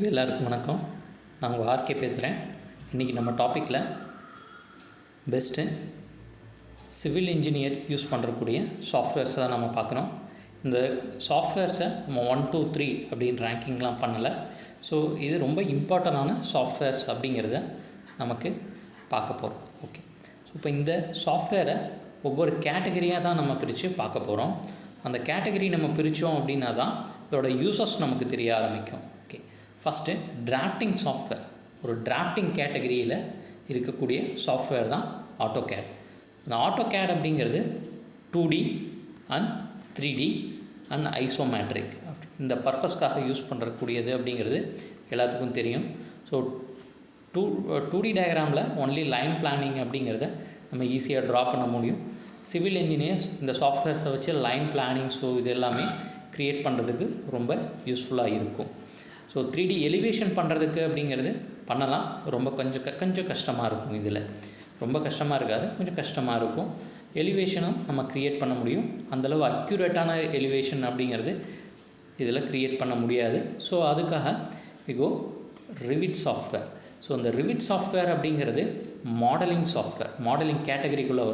எல்லாருக்கும் வணக்கம். நான் உங்கள் ஆர்கே பேசுகிறேன். இன்றைக்கி நம்ம டாப்பிக்கில் பெஸ்ட்டு சிவில் இன்ஜினியர் யூஸ் பண்ணுறக்கூடிய சாஃப்ட்வேர்ஸை தான் நம்ம பார்க்குறோம். இந்த சாஃப்ட்வேர்ஸை நம்ம 1 2 3 அப்படின்னு ரேங்கிங்லாம் பண்ணலை. ஸோ இது ரொம்ப இம்பார்ட்டண்டான சாஃப்ட்வேர்ஸ் அப்படிங்கிறத நமக்கு பார்க்க போகிறோம். ஓகே, ஸோ இப்போ இந்த சாஃப்ட்வேரை ஒவ்வொரு கேட்டகரியாக தான் நம்ம பிரித்து பார்க்க போகிறோம். அந்த கேட்டகரி நம்ம பிரித்தோம் அப்படின்னா தான் இதோட யூசஸ் நமக்கு தெரிய ஆரம்பிக்கும். Okay, first drafting software. ஒரு டிராஃப்டிங் கேட்டகரியில் இருக்கக்கூடிய சாஃப்ட்வேர் தான் ஆட்டோகேட். அந்த ஆட்டோகேட் அப்படிங்கிறது 2D அண்ட் 3D அண்ட் ஐசோமேட்ரிக் இந்த பர்பஸ்க்காக யூஸ் பண்ணுறக்கூடியது அப்படிங்கிறது எல்லாத்துக்கும் தெரியும். ஸோ 2D டயக்ராமில் ஒன்லி லைன் பிளானிங் அப்படிங்கிறத நம்ம ஈஸியாக ட்ரா பண்ண முடியும். சிவில் இன்ஜினியர்ஸ் இந்த சாஃப்ட்வேர்ஸை வச்சு லைன் பிளானிங் ஸோ இது எல்லாமே க்ரியேட் பண்ணுறதுக்கு ரொம்ப யூஸ்ஃபுல்லாக இருக்கும். ஸோ 3D எலிவேஷன் பண்ணுறதுக்கு அப்படிங்கிறது பண்ணலாம். ரொம்ப கொஞ்சம் கஷ்டமாக இருக்கும். இதில் ரொம்ப கஷ்டமாக இருக்காது, கொஞ்சம் கஷ்டமாக இருக்கும். எலிவேஷனும் நம்ம க்ரியேட் பண்ண முடியும். அந்தளவு அக்யூரேட்டான எலிவேஷன் அப்படிங்கிறது இதில் க்ரியேட் பண்ண முடியாது. ஸோ அதுக்காக விகோ ரிவிட் சாஃப்ட்வேர். ஸோ இந்த ரிவிட் சாஃப்ட்வேர் அப்படிங்கிறது மாடலிங் சாஃப்ட்வேர். மாடலிங் கேட்டகரிக்குள்ளே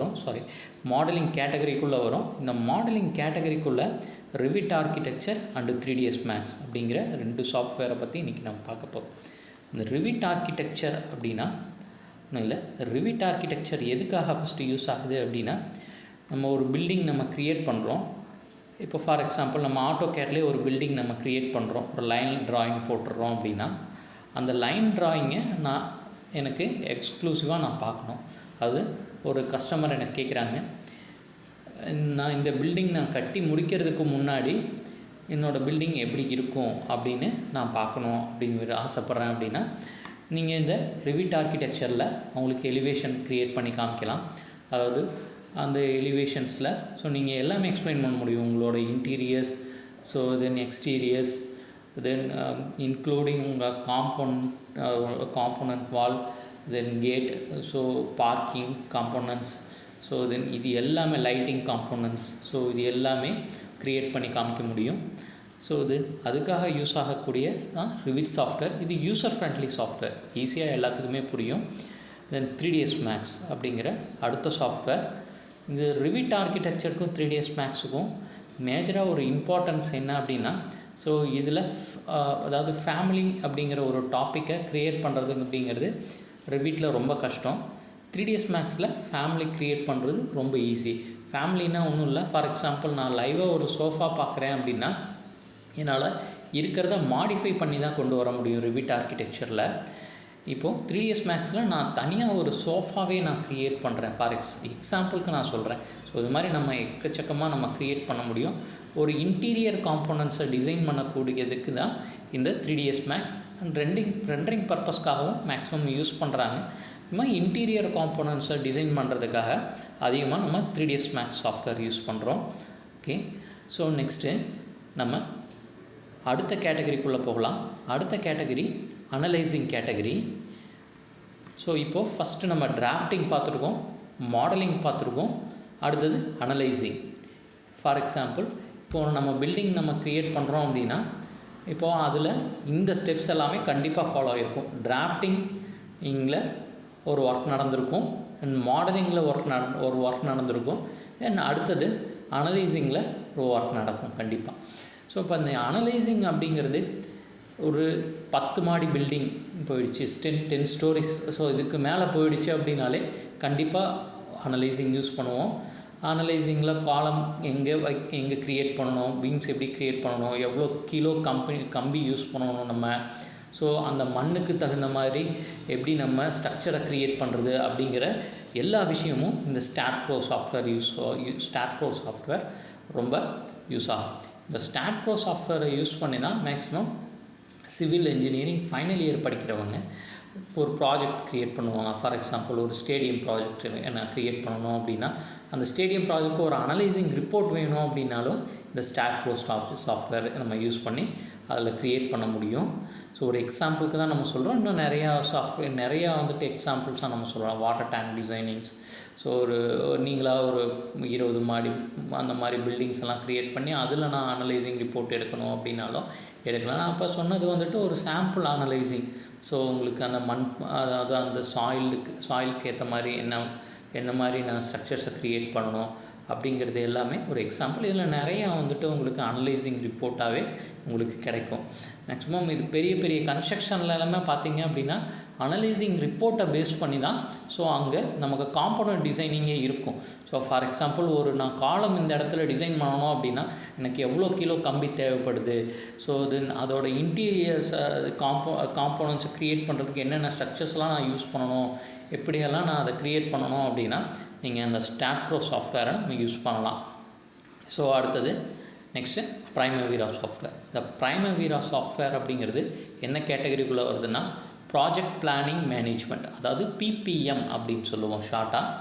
வரும். இந்த மாடலிங் கேட்டகரிக்குள்ளே Revit architecture and 3ds max அப்படிங்கிற 2 சாஃப்ட்வேரை பற்றி இன்றைக்கி நம்ம பார்க்க போகிறோம். இந்த ரிவிட் ஆர்கிடெக்சர் அப்படின்னா இல்லை, ரிவிட் ஆர்கிடெக்சர் எதுக்காக ஃபஸ்ட்டு யூஸ் ஆகுது அப்படின்னா, நம்ம ஒரு பில்டிங் நம்ம க்ரியேட் பண்ணுறோம். இப்போ ஃபார் எக்ஸாம்பிள் நம்ம ஆட்டோகேட்லேயே ஒரு பில்டிங் நம்ம க்ரியேட் பண்ணுறோம், ஒரு லைன் ட்ராயிங் போட்டுடுறோம் அப்படின்னா, அந்த லைன் ட்ராயிங்கை எனக்கு எக்ஸ்க்ளூசிவாக நான் பார்க்கணும். அது ஒரு கஸ்டமர் எனக்கு கேட்குறாங்க, நான் இந்த பில்டிங் நான் கட்டி முடிக்கிறதுக்கு முன்னாடி என்னோடய பில்டிங் எப்படி இருக்கும் அப்படின்னு நான் பார்க்கணும் அப்படிங்கிற ஆசைப்பட்றேன் அப்படின்னா, நீங்கள் இந்த ரிவிட் ஆர்கிடெக்சரில் அவங்களுக்கு எலிவேஷன் க்ரியேட் பண்ணி காமிக்கலாம். அதாவது அந்த எலிவேஷன்ஸில் ஸோ நீங்கள் எல்லாமே எக்ஸ்பிளைன் பண்ண முடியும். உங்களோட interiors, so then exteriors, then including உங்கள் component wall, then gate, so parking components, so then இது எல்லாமே லைட்டிங் காம்போனன்ட்ஸ், ஸோ இது எல்லாமே க்ரியேட் பண்ணி காமிக்க முடியும். ஸோ இது அதுக்காக யூஸ் ஆகக்கூடிய ரிவிட் சாஃப்ட்வேர். இது யூசர் ஃப்ரெண்ட்லி சாஃப்ட்வேர், ஈஸியாக எல்லாத்துக்குமே புரியும். தென் 3ds மேக்ஸ் அப்படிங்கிற அடுத்த சாஃப்ட்வேர். இந்த ரிவிட் ஆர்கிடெக்சருக்கும் 3ds மேக்ஸுக்கும் மேஜராக ஒரு இம்பார்ட்டன்ஸ் என்ன அப்படின்னா, ஸோ இதில் அதாவது ஃபேமிலி அப்படிங்கிற ஒரு டாப்பிக்கை க்ரியேட் பண்ணுறது அப்படிங்கிறது ரிவிட்டில் ரொம்ப கஷ்டம். 3ds மேக்ஸில் ஃபேமிலி க்ரியேட் பண்ணுறது ரொம்ப ஈஸி. ஃபேமிலின்னா ஒன்றும் இல்லை, ஃபார் எக்ஸாம்பிள் நான் லைவாக ஒரு சோஃபா பார்க்குறேன் அப்படின்னா என்னால் இருக்கிறத மாடிஃபை பண்ணி தான் கொண்டு வர முடியும் ரிவிட் ஆர்கிடெக்சரில். இப்போது 3ds மேக்ஸில் நான் தனியாக ஒரு சோஃபாவே நான் க்ரியேட் பண்ணுறேன். ஃபார் எக்ஸாம்பிளுக்கு நான் சொல்கிறேன். ஸோ இது மாதிரி நம்ம எக்கச்சக்கமாக நம்ம க்ரியேட் பண்ண முடியும். ஒரு இன்டீரியர் காம்போனன்ட்ஸை டிசைன் பண்ணக்கூடியதுக்கு தான் இந்த 3ds மேக்ஸ். அண்ட் ரெண்டரிங் பர்பஸ்க்காகவும் மேக்ஸிமம் யூஸ் பண்ணுறாங்க. இது மாதிரி இன்டீரியர் காம்போனன்ட்ஸை டிசைன் பண்ணுறதுக்காக அதிகமாக நம்ம 3ds மேக்ஸ் சாஃப்ட்வேர் யூஸ் பண்ணுறோம். ஓகே, ஸோ நெக்ஸ்ட்டு நம்ம அடுத்த கேட்டகரிக்குள்ளே போகலாம். அடுத்த கேட்டகரி அனலைசிங் கேட்டகரி. ஸோ இப்போது ஃபஸ்ட்டு நம்ம டிராஃப்டிங் பார்த்துருக்கோம், மாடலிங் பார்த்துருக்கோம், அடுத்தது அனலைசிங். ஃபார் எக்ஸாம்பிள் இப்போது நம்ம பில்டிங் நம்ம க்ரியேட் பண்ணுறோம் அப்படின்னா, இப்போது அதில் இந்த ஸ்டெப்ஸ் எல்லாமே கண்டிப்பாக ஃபாலோ ஆகிருக்கும். டிராஃப்டிங்கில் ஒரு ஒர்க் நடந்திருக்கும், அண்ட் மாடலிங்கில் ஒரு ஒர்க் நடந்திருக்கும், தென் அடுத்தது அனலைசிங்கில் ஒரு ஒர்க் நடக்கும் கண்டிப்பாக. ஸோ இப்போ அந்த அனலைசிங் அப்படிங்கிறது ஒரு 10 மாடி பில்டிங் போயிடுச்சு, 10 ஸ்டோரிஸ், ஸோ இதுக்கு மேலே போயிடுச்சு அப்படின்னாலே கண்டிப்பாக அனலைசிங் யூஸ் பண்ணுவோம். அனலைசிங்கில் காலம் எங்கே க்ரியேட் பண்ணணும், பீம்ஸ் எப்படி க்ரியேட் பண்ணணும், எவ்வளோ கிலோ கம்பி யூஸ் பண்ணணும் நம்ம, ஸோ அந்த மண்ணுக்கு தகுந்த மாதிரி எப்படி நம்ம ஸ்ட்ரக்சரை க்ரியேட் பண்ணுறது அப்படிங்கிற எல்லா விஷயமும் இந்த ஸ்டாட்ப்ரோ சாஃப்ட்வேர் ரொம்ப யூஸ் ஆகும். இந்த ஸ்டாட்ப்ரோ சாஃப்ட்வேரை யூஸ் பண்ணினா maximum civil engineering final year படிக்கிறவங்க ஒரு ப்ராஜெக்ட் க்ரியேட் பண்ணுவாங்க. ஃபார் எக்ஸாம்பிள் ஒரு ஸ்டேடியம் ப்ராஜெக்ட் என்ன க்ரியேட் பண்ணணும் அப்படின்னா, அந்த ஸ்டேடியம் ப்ராஜெக்ட்டுக்கு ஒரு அனலைசிங் ரிப்போர்ட் வேணும் அப்படின்னாலும் இந்த ஸ்டாட்ப்ரோ சாஃப்ட்வேர் நம்ம யூஸ் பண்ணி அதில் க்ரியேட் பண்ண முடியும். ஸோ ஒரு எக்ஸாம்பிளுக்கு தான் நம்ம சொல்கிறோம். இன்னும் நிறையா எக்ஸாம்பிள்ஸாக நம்ம சொல்கிறோம். வாட்டர் டேங்க் டிசைனிங்ஸ், ஸோ நீங்களாக ஒரு 20 மாடி அந்த மாதிரி பில்டிங்ஸ் எல்லாம் க்ரியேட் பண்ணி அதில் நான் அனலைசிங் ரிப்போர்ட் எடுக்கணும் அப்படின்னாலும் எடுக்கலாம். நான் அப்போ சொன்னது வந்துட்டு ஒரு சாம்பிள் அனலைசிங். ஸோ உங்களுக்கு அந்த அதாவது அந்த சாயிலுக்கு ஏற்ற மாதிரி என்ன மாதிரி நான் ஸ்ட்ரக்சர்ஸை க்ரியேட் பண்ணணும் அப்படிங்கிறது எல்லாமே ஒரு எக்ஸாம்பிள். இதில் நிறையா வந்துட்டு உங்களுக்கு அனலைசிங் ரிப்போர்ட்டாகவே உங்களுக்கு கிடைக்கும். மேக்ஸிமம் இது பெரிய பெரிய கன்ஸ்ட்ரக்ஷனில் எல்லாமே பார்த்தீங்க அப்படின்னா அனலைசிங் ரிப்போர்ட்டை பேஸ் பண்ணி தான் ஸோ அங்கே நமக்கு காம்பனண்ட் டிசைனிங்கே இருக்கும். ஸோ ஃபார் எக்ஸாம்பிள் நான் காலம் இந்த இடத்துல டிசைன் பண்ணணும் அப்படின்னா எனக்கு எவ்வளோ கிலோ கம்பி தேவைப்படுது, ஸோ அதோட இன்டீரியர்ஸ் காம்போனன்ட்ஸை க்ரியேட் பண்ணுறதுக்கு என்னென்ன ஸ்ட்ரக்சர்ஸ்லாம் நான் யூஸ் பண்ணணும், எப்படியெல்லாம் நான் அதை க்ரியேட் பண்ணணும் அப்படின்னா நீங்கள் அந்த ஸ்டாட்ப்ரோ சாஃப்ட்வேரை நம்ம யூஸ் பண்ணலாம். ஸோ அடுத்தது நெக்ஸ்ட்டு ப்ரைமவேரா சாஃப்ட்வேர். இந்த ப்ரைமவேரா சாஃப்ட்வேர் அப்படிங்கிறது என்ன கேட்டகரிக்குள்ளே வருதுன்னா ப்ராஜெக்ட் பிளானிங் மேனேஜ்மெண்ட், அதாவது PPM அப்படின்னு சொல்லுவோம் ஷார்ட்டாக.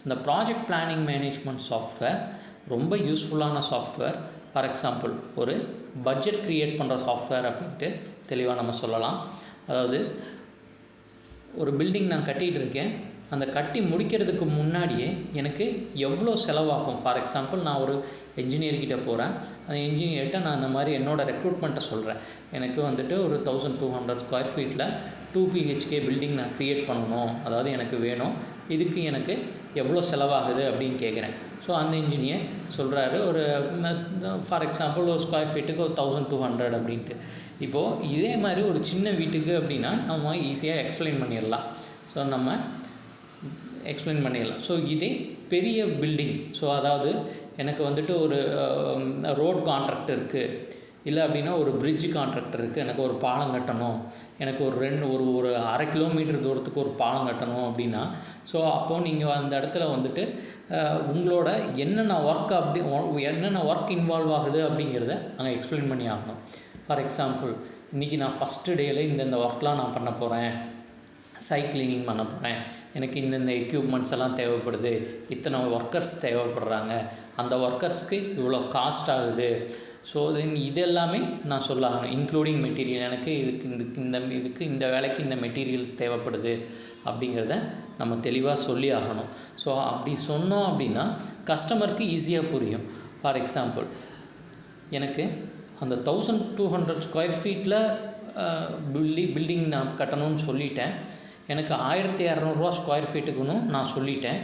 இந்த ப்ராஜெக்ட் பிளானிங் மேனேஜ்மெண்ட் சாஃப்ட்வேர் ரொம்ப யூஸ்ஃபுல்லான சாஃப்ட்வேர். ஃபார் எக்ஸாம்பிள் ஒரு பட்ஜெட் க்ரியேட் பண்ணுற சாஃப்ட்வேர் அப்படின்ட்டு தெளிவாக நம்ம சொல்லலாம். அதாவது ஒரு பில்டிங் நான் கட்டிகிட்டு இருக்கேன், அந்த கட்டி முடிக்கிறதுக்கு முன்னாடியே எனக்கு எவ்வளோ செலவாகும். ஃபார் எக்ஸாம்பிள் நான் ஒரு என்ஜினியர்கிட்ட போகிறேன், அந்த என்ஜினியர்கிட்ட நான் இந்த மாதிரி என்னோடய ரெக்ரூட்மெண்ட்டை சொல்கிறேன், எனக்கு வந்துட்டு ஒரு 1200 ஸ்கொயர் ஃபீட்டில் 2 BHK பில்டிங் நான் க்ரியேட் பண்ணணும், அதாவது எனக்கு வேணும், இதுக்கு எனக்கு எவ்வளோ செலவாகுது அப்படின்னு கேட்குறேன். ஸோ அந்த இன்ஜினியர் சொல்கிறாரு ஒரு ஃபார் எக்ஸாம்பிள் ஒரு ஸ்கொயர் ஃபீட்டுக்கு ஒரு 1200 அப்படின்ட்டு. இப்போது இதே மாதிரி ஒரு சின்ன வீட்டுக்கு அப்படின்னா நம்ம ஈஸியாக எக்ஸ்பிளைன் பண்ணிடலாம். ஸோ இதே பெரிய பில்டிங், ஸோ அதாவது எனக்கு வந்துட்டு ஒரு ரோட் கான்ட்ராக்ட் இருக்குது, இல்லை அப்படின்னா ஒரு பிரிட்ஜ் கான்ட்ராக்ட் இருக்குது, எனக்கு ஒரு பாலம் கட்டணும், எனக்கு ஒரு 1/2 கிலோமீட்டர் தூரத்துக்கு ஒரு பாலம் கட்டணும் அப்படின்னா, ஸோ அப்போது நீங்கள் அந்த இடத்துல வந்துட்டு உங்களோட என்னென்ன ஒர்க் இன்வால்வ் ஆகுது அப்படிங்கிறத அங்கே எக்ஸ்பிளைன் பண்ணி ஆகணும். ஃபார் எக்ஸாம்பிள் இன்றைக்கி நான் ஃபஸ்ட்டு டேயில் இந்த ஒர்க்லாம் நான் பண்ண போகிறேன், சைட் கிளீனிங் பண்ண போகிறேன், எனக்கு இந்த எக்யூப்மெண்ட்ஸ் எல்லாம் தேவைப்படுது, இத்தனை ஒர்க்கர்ஸ் தேவைப்படுறாங்க, அந்த ஒர்க்கர்ஸ்க்கு இவ்வளோ காஸ்ட் ஆகுது. ஸோ இதெல்லாமே நான் சொல்லணும், இன்க்ளூடிங் மெட்டீரியல், எனக்கு இதுக்கு இந்த வேலைக்கு இந்த மெட்டீரியல்ஸ் தேவைப்படுது அப்படிங்கிறத நம்ம தெளிவாக சொல்லி ஆகணும். ஸோ அப்படி சொன்னோம் அப்படின்னா கஸ்டமருக்கு ஈஸியாக புரியும். ஃபார் எக்ஸாம்பிள் எனக்கு அந்த 1200 ஸ்கொயர் ஃபீட்டில் பில்டிங் நான் கட்டணும்னு சொல்லிட்டேன், எனக்கு 1200 ஸ்கொயர் ஃபீட்டுக்குன்னு நான் சொல்லிட்டேன்.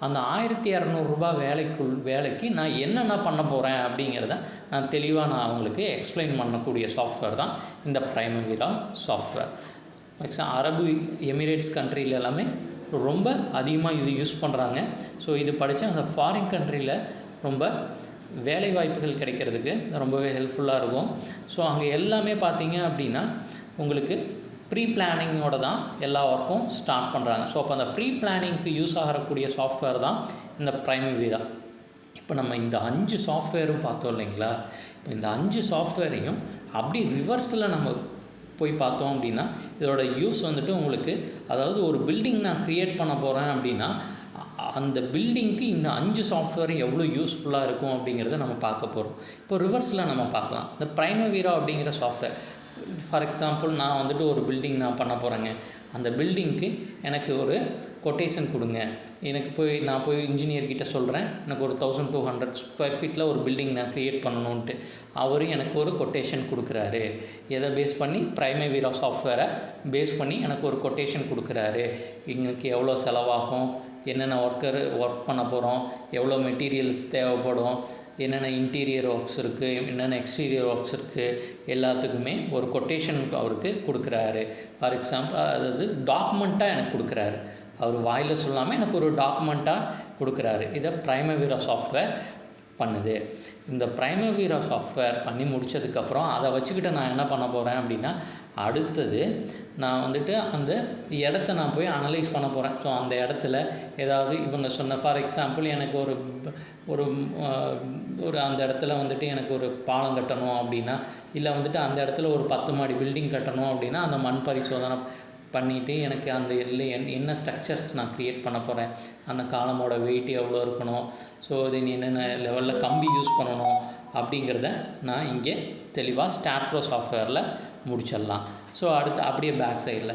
அந்த 1200 வேலைக்கு நான் என்னென்ன பண்ண போகிறேன் அப்படிங்கிறத நான் தெளிவாக அவங்களுக்கு எக்ஸ்பிளைன் பண்ணக்கூடிய சாஃப்ட்வேர் தான் இந்த ப்ரைமவேரா சாஃப்ட்வேர். அரபு எமிரேட்ஸ் கண்ட்ரியில் எல்லாமே ரொம்ப அதிகமாக இது யூஸ் பண்ணுறாங்க. ஸோ இது படித்தா அந்த ஃபாரின் கண்ட்ரியில் ரொம்ப வேலை வாய்ப்புகள் கிடைக்கிறதுக்கு ரொம்பவே ஹெல்ப்ஃபுல்லாக இருக்கும். ஸோ அங்கே எல்லாமே பார்த்தீங்க அப்படின்னா உங்களுக்கு ப்ரீ பிளானிங்கோட தான் எல்லா ஒர்க்கும் ஸ்டார்ட் பண்ணுறாங்க. ஸோ அப்போ அந்த ப்ரீ பிளானிங்க்கு யூஸ் ஆகக்கூடிய சாஃப்ட்வேர் தான் இந்த ப்ரைமவேரா. இப்போ நம்ம இந்த 5 சாஃப்ட்வேரும் பார்த்தோம் இல்லைங்களா, இப்போ இந்த 5 சாஃப்ட்வேரையும் அப்படி ரிவர்ஸில் நம்ம போய் பார்த்தோம் அப்படின்னா இதோட யூஸ் வந்துட்டு உங்களுக்கு, அதாவது ஒரு பில்டிங் நான் க்ரியேட் பண்ண போகிறேன் அப்படின்னா அந்த பில்டிங்க்கு இந்த 5 சாஃப்ட்வேரும் எவ்வளோ யூஸ்ஃபுல்லாக இருக்கும் அப்படிங்கிறத நம்ம பார்க்க போகிறோம். இப்போ ரிவர்ஸில் நம்ம பார்க்கலாம். இந்த ப்ரைமவேரா அப்படிங்கிற சாஃப்ட்வேர், ஃபார் எக்ஸாம்பிள் நான் வந்துட்டு ஒரு பில்டிங் நான் பண்ண போகிறேங்க, அந்த பில்டிங்க்கு எனக்கு ஒரு கொட்டேஷன் கொடுங்க, நான் போய் இன்ஜினியர்கிட்ட சொல்கிறேன், எனக்கு ஒரு 1200 ஸ்கொயர் ஃபீட்டில் ஒரு பில்டிங் நான் க்ரியேட் பண்ணணுன்ட்டு. அவரும் எனக்கு ஒரு கொட்டேஷன் கொடுக்குறாரு. எதை பேஸ் பண்ணி? ப்ரைமவேரா சாஃப்ட்வேரை பேஸ் பண்ணி எனக்கு ஒரு கொட்டேஷன் கொடுக்குறாரு. எங்களுக்கு எவ்வளோ செலவாகும், என்னென்ன ஒர்க் பண்ண போகிறோம், எவ்வளோ மெட்டீரியல்ஸ் தேவைப்படும், என்னென்ன இன்டீரியர் ஒர்க்ஸ் இருக்குது, என்னென்ன எக்ஸ்டீரியர் ஒர்க்ஸ் இருக்குது, எல்லாத்துக்குமே ஒரு கொட்டேஷன் அவருக்கு கொடுக்குறாரு. ஃபார் எக்ஸாம்பிள் அதாவது டாக்குமெண்ட்டாக எனக்கு கொடுக்குறாரு. அவர் வாயில் சொல்லாமல் எனக்கு ஒரு டாக்குமெண்ட்டாக கொடுக்குறாரு. இதை ப்ரைமவேரா சாஃப்ட்வேர் பண்ணுது. இந்த ப்ரைமவேரா சாஃப்ட்வேர் பண்ணி முடித்ததுக்கப்புறம் அதை வச்சுக்கிட்டு நான் என்ன பண்ண போகிறேன் அப்படின்னா, அடுத்தது நான் வந்துட்டு அந்த இடத்த நான் போய் அனலைஸ் பண்ண போகிறேன். ஸோ அந்த இடத்துல ஏதாவது இவங்க சொன்ன ஃபார் எக்ஸாம்பிள் எனக்கு ஒரு அந்த இடத்துல வந்துட்டு எனக்கு ஒரு பாலம் கட்டணும் அப்படின்னா, இல்லை வந்துட்டு அந்த இடத்துல ஒரு 10 மாடி பில்டிங் கட்டணும் அப்படின்னா அந்த மண் பரிசோதனை பண்ணிவிட்டு எனக்கு அந்த என்ன ஸ்ட்ரக்சர்ஸ் நான் க்ரியேட் பண்ண போகிறேன், அந்த காலமோட வெயிட் எவ்வளோ இருக்கணும், ஸோ இது என்னென்ன லெவலில் கம்பி யூஸ் பண்ணணும் அப்படிங்கிறத நான் இங்கே தெளிவாக ஸ்டாட்ப்ரோ சாஃப்ட்வேரில் முடிச்சிடலாம். ஸோ அடுத்து அப்படியே பேக் சைடில்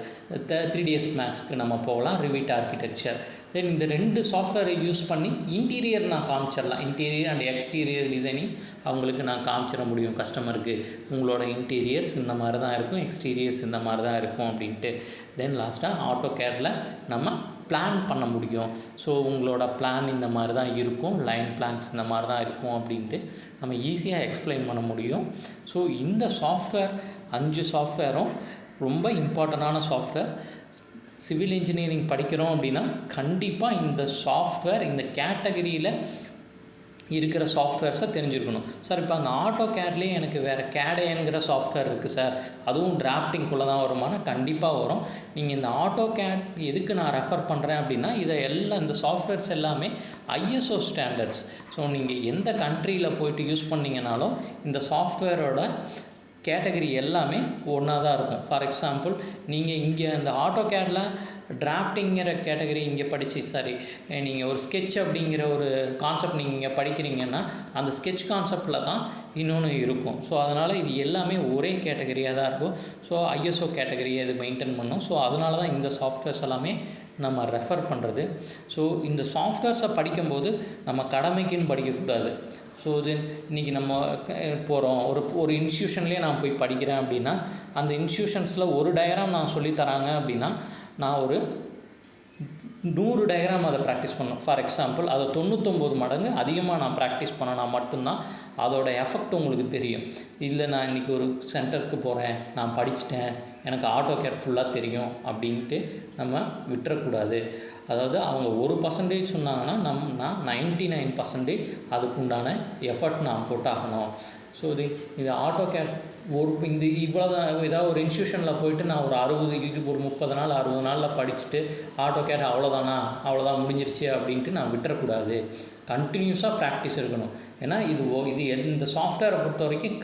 3ds Maxக்கு நம்ம போகலாம். ரிவிட் ஆர்கிடெக்சர் தென் இந்த 2 சாஃப்ட்வேரை யூஸ் பண்ணி இன்டீரியர் நான் காமிச்சிடலாம். இன்டீரியர் அண்ட் எக்ஸ்டீரியர் டிசைனிங் அவங்களுக்கு நான் காமிச்சிட முடியும் கஸ்டமருக்கு. உங்களோட இன்டீரியர்ஸ் இந்த மாதிரி தான் இருக்கும், எக்ஸ்டீரியர்ஸ் இந்த மாதிரி தான் இருக்கும் அப்படின்ட்டு. தென் லாஸ்ட்டாக AutoCADல நம்ம பிளான் பண்ண முடியும். ஸோ உங்களோட பிளான் இந்த மாதிரி தான் இருக்கும், லைன் பிளான்ஸ் இந்த மாதிரி தான் இருக்கும் அப்படின்ட்டு நம்ம ஈஸியாக எக்ஸ்பிளைன் பண்ண முடியும். ஸோ இந்த சாஃப்ட்வேர் 5 சாஃப்ட்வேரும் ரொம்ப இம்பார்ட்டண்டான சாஃப்ட்வேர். சிவில் இன்ஜினியரிங் படிக்கிறோம் அப்படின்னா கண்டிப்பாக இந்த சாஃப்ட்வேர் இந்த கேட்டகரியில் இருக்கிற சாஃப்ட்வேர்ஸை தெரிஞ்சுருக்கணும். சார் இப்போ அந்த AutoCADலேயே எனக்கு வேறு CADங்கிற சாஃப்ட்வேர் இருக்குது சார், அதுவும் டிராஃப்டிங்குள்ளே தான் வருமானா கண்டிப்பாக வரும். நீங்கள் இந்த AutoCAD எதுக்கு நான் ரெஃபர் பண்ணுறேன் அப்படின்னா இதை எல்லாம் இந்த சாஃப்ட்வேர்ஸ் எல்லாமே ISO ஸ்டாண்டர்ட்ஸ். ஸோ நீங்கள் எந்த கண்ட்ரியில் போய்ட்டு யூஸ் பண்ணிங்கனாலும் இந்த சாஃப்ட்வேரோட கேட்டகரி எல்லாமே ஒன்றா தான் இருக்கும். ஃபார் எக்ஸாம்பிள் நீங்கள் இங்கே இந்த AutoCADல டிராஃப்டிங்கிற கேட்டகரி இங்கே நீங்கள் ஒரு ஸ்கெட்ச் அப்படிங்கிற ஒரு கான்செப்ட் நீங்கள் இங்கே படிக்கிறீங்கன்னா அந்த ஸ்கெட்ச் கான்செப்டில் தான் இன்னொன்று இருக்கும். ஸோ அதனால் இது எல்லாமே ஒரே கேட்டகரியாக தான் இருக்கும். ஸோ ISO கேட்டகரியை இது மெயின்டைன் பண்ணும். ஸோ அதனால தான் இந்த சாஃப்ட்வேர்ஸ் எல்லாமே நம்ம ரெஃபர் பண்ணுறது. ஸோ இந்த சாஃப்ட்வேர்ஸை படிக்கும்போது நம்ம கடமைக்குன்னு படிக்கக்கூடாது. ஸோ இன்றைக்கி நம்ம போகிறோம் ஒரு இன்ஸ்டியூஷன்லேயே நான் போய் படிக்கிறேன் அப்படின்னா அந்த இன்ஸ்டியூஷன்ஸில் ஒரு டயக்ராம் நான் சொல்லித்தராங்க அப்படின்னா நான் ஒரு 100 டயக்ராம் அதை ப்ராக்டிஸ் பண்ணணும். ஃபார் எக்ஸாம்பிள் அதை 99 மடங்கு அதிகமாக நான் ப்ராக்டிஸ் பண்ணனா மட்டும்தான் அதோட எஃபெக்ட் உங்களுக்கு தெரியும். இல்லை நான் இன்றைக்கி ஒரு சென்டருக்கு போகிறேன், நான் படிச்சுட்டேன், எனக்கு AutoCAD ஃபுல்லாக தெரியும் அப்படின்ட்டு நம்ம விட்டுறக்கூடாது. அதாவது அவங்க 1% சொன்னாங்கன்னா நான் 99% அதுக்குண்டான எஃபர்ட் நான் போட்டாகணும். ஸோ இது AutoCAD இந்த இவ்வளோதான். ஏதாவது ஒரு இன்ஸ்டியூஷனில் போயிட்டு நான் ஒரு 30 நாள் 60 நாளில் படிச்சுட்டு AutoCAD அவ்வளோதான் முடிஞ்சிருச்சு அப்படின்ட்டு நான் விட்டுறக்கூடாது. கண்டினியூஸாக ப்ராக்டிஸ் இருக்கணும். ஏன்னா இது இந்த சாஃப்ட்வேரை பொறுத்த வரைக்கும்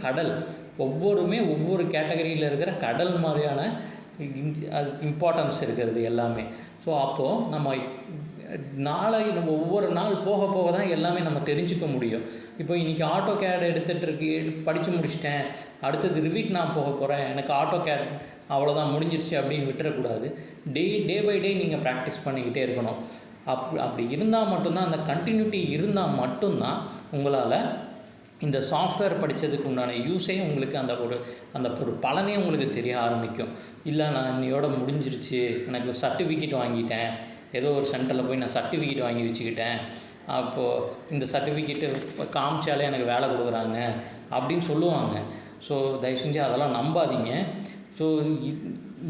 ஒவ்வொரு கேட்டகரியில் இருக்கிற கடல் மாதிரியான இம்பார்ட்டன்ஸ் இருக்கிறது எல்லாமே. ஸோ அப்போது நம்ம ஒவ்வொரு நாள் போக போக தான் எல்லாமே நம்ம தெரிஞ்சுக்க முடியும். இப்போ இன்றைக்கி AutoCAD எடுத்துகிட்டு படித்து முடிச்சிட்டேன், அடுத்தது ரிவீட் நான் போக போகிறேன், எனக்கு AutoCAD அவ்வளோதான் முடிஞ்சிருச்சு அப்படின்னு விட்டுறக்கூடாது. டே பை டே நீங்கள் ப்ராக்டிஸ் பண்ணிக்கிட்டே இருக்கணும். அப்படி இருந்தால் மட்டும்தான், அந்த கண்டினியூட்டி இருந்தால் மட்டும்தான் உங்களால் இந்த சாஃப்ட்வேர் படித்ததுக்கு உண்டான யூஸே உங்களுக்கு அந்த ஒரு பலனே உங்களுக்கு தெரிய ஆரம்பிக்கும். இல்லை நான் இன்னையோட முடிஞ்சிருச்சு, எனக்கு சர்டிஃபிகேட் வாங்கிட்டேன், ஏதோ ஒரு சென்டரில் போய் நான் சர்டிஃபிகேட் வாங்கி வச்சுக்கிட்டேன், அப்போது இந்த சர்டிஃபிகேட்டு காமிச்சாலே எனக்கு வேலை கொடுக்குறாங்க அப்படின்னு சொல்லுவாங்க. ஸோ தயவு செஞ்சு அதெல்லாம் நம்பாதீங்க. ஸோ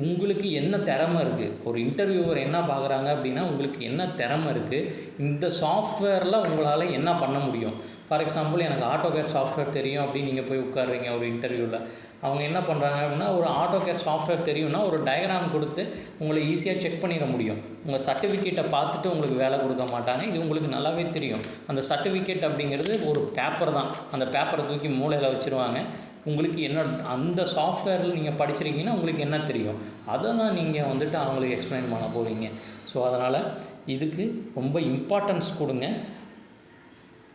உங்களுக்கு என்ன திறமை இருக்குது, ஒரு இன்டர்வியூவர் என்ன பார்க்குறாங்க அப்படின்னா உங்களுக்கு என்ன திறமை இருக்குது, இந்த சாஃப்ட்வேரில் உங்களால் என்ன பண்ண முடியும். ஃபார் எக்ஸாம்பிள் எனக்கு AutoCAD சாஃப்ட்வேர் தெரியும் அப்படின்னு நீங்கள் போய் உட்காருறீங்க ஒரு இன்டர்வியூவில். அவங்க என்ன பண்ணுறாங்க அப்படின்னா ஒரு AutoCAD சாஃப்ட்வேர் தெரியும்னா ஒரு டயக்ராம் கொடுத்து உங்களை ஈஸியாக செக் பண்ணிட முடியும். உங்கள் சர்டிஃபிகேட்டை பார்த்துட்டு உங்களுக்கு வேலை கொடுக்க மாட்டாங்க. இது உங்களுக்கு நல்லாவே தெரியும். அந்த சர்டிஃபிகேட் அப்படிங்கிறது ஒரு பேப்பர் தான். அந்த பேப்பரை தூக்கி மூலையில் வச்சுருவாங்க. உங்களுக்கு அந்த சாஃப்ட்வேரில் நீங்கள் படிச்சிருக்கீங்கன்னா உங்களுக்கு என்ன தெரியும், அதை தான் நீங்கள் அவங்களுக்கு எக்ஸ்பிளைன் பண்ண போவீங்க. ஸோ அதனால் இதுக்கு ரொம்ப இம்பார்ட்டன்ஸ் கொடுங்க.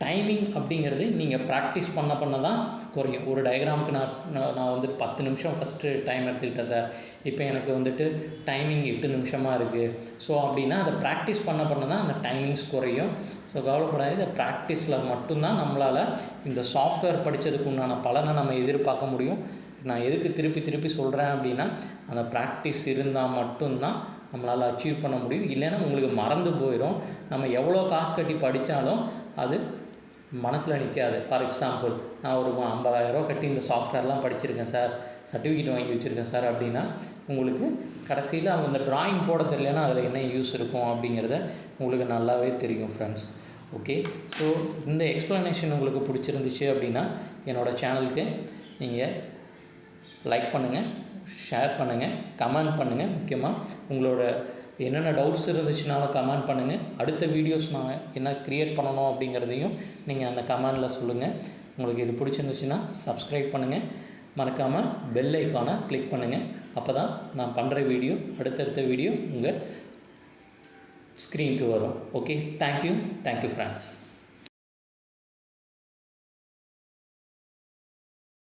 டைமிங் அப்படிங்கிறது நீங்கள் ப்ராக்டிஸ் பண்ண தான் குறையும். ஒரு டயக்ராமுக்கு நான் 10 நிமிஷம் ஃபஸ்ட்டு டைம் எடுத்துக்கிட்டேன் சார், இப்போ எனக்கு டைமிங் 8 நிமிஷமாக இருக்குது. ஸோ அப்படின்னா அதை ப்ராக்டிஸ் பண்ண தான் அந்த டைமிங்ஸ் குறையும். ஸோ கவலைப்படாது, இந்த ப்ராக்டிஸில் மட்டும்தான் நம்மளால் இந்த சாஃப்ட்வேர் படித்ததுக்கு உண்டான பலனை நம்ம எதிர்பார்க்க முடியும். நான் எதுக்கு திருப்பி சொல்கிறேன் அப்படின்னா அந்த ப்ராக்டிஸ் இருந்தால் மட்டும்தான் நம்மளால் அச்சீவ் பண்ண முடியும். இல்லைன்னா உங்களுக்கு மறந்து போயிடும். நம்ம எவ்வளோ காசு கட்டி படித்தாலும் அது மனசில் நிற்காது. ஃபார் எக்ஸாம்பிள் நான் ஒரு 50,000 கட்டி இந்த சாஃப்ட்வேர்லாம் படிச்சிருக்கேன் சார், சர்டிஃபிகேட் வாங்கி வச்சுருக்கேன் சார் அப்படின்னா உங்களுக்கு கடைசியில் அவங்க இந்த ட்ராயிங் போட தெரியலன்னா அதில் என்ன யூஸ் இருக்கும் அப்படிங்கிறத உங்களுக்கு நல்லாவே தெரியும் ஃப்ரெண்ட்ஸ். ஓகே, ஸோ இந்த எக்ஸ்ப்ளனேஷன் உங்களுக்கு பிடிச்சிருந்துச்சு அப்படின்னா என்னோடய சேனலுக்கு நீங்கள் லைக் பண்ணுங்கள், ஷேர் பண்ணுங்கள், கமெண்ட் பண்ணுங்கள். முக்கியமாக உங்களோட என்னென்ன டவுட்ஸ் இருந்துச்சுனாலும் கமெண்ட் பண்ணுங்கள். அடுத்த வீடியோஸ் நான் என்ன க்ரியேட் பண்ணணும் அப்படிங்கிறதையும் நீங்கள் அந்த கமெண்டில் சொல்லுங்கள். உங்களுக்கு இது பிடிச்சிருந்துச்சுன்னா சப்ஸ்கிரைப் பண்ணுங்கள், மறக்காமல் பெல் ஐக்கானை கிளிக் பண்ணுங்கள். அப்போ தான் நான் பண்ணுற வீடியோ அடுத்தடுத்த வீடியோ உங்கள் ஸ்க்ரீனுக்கு வரும். Okay, thank you friends.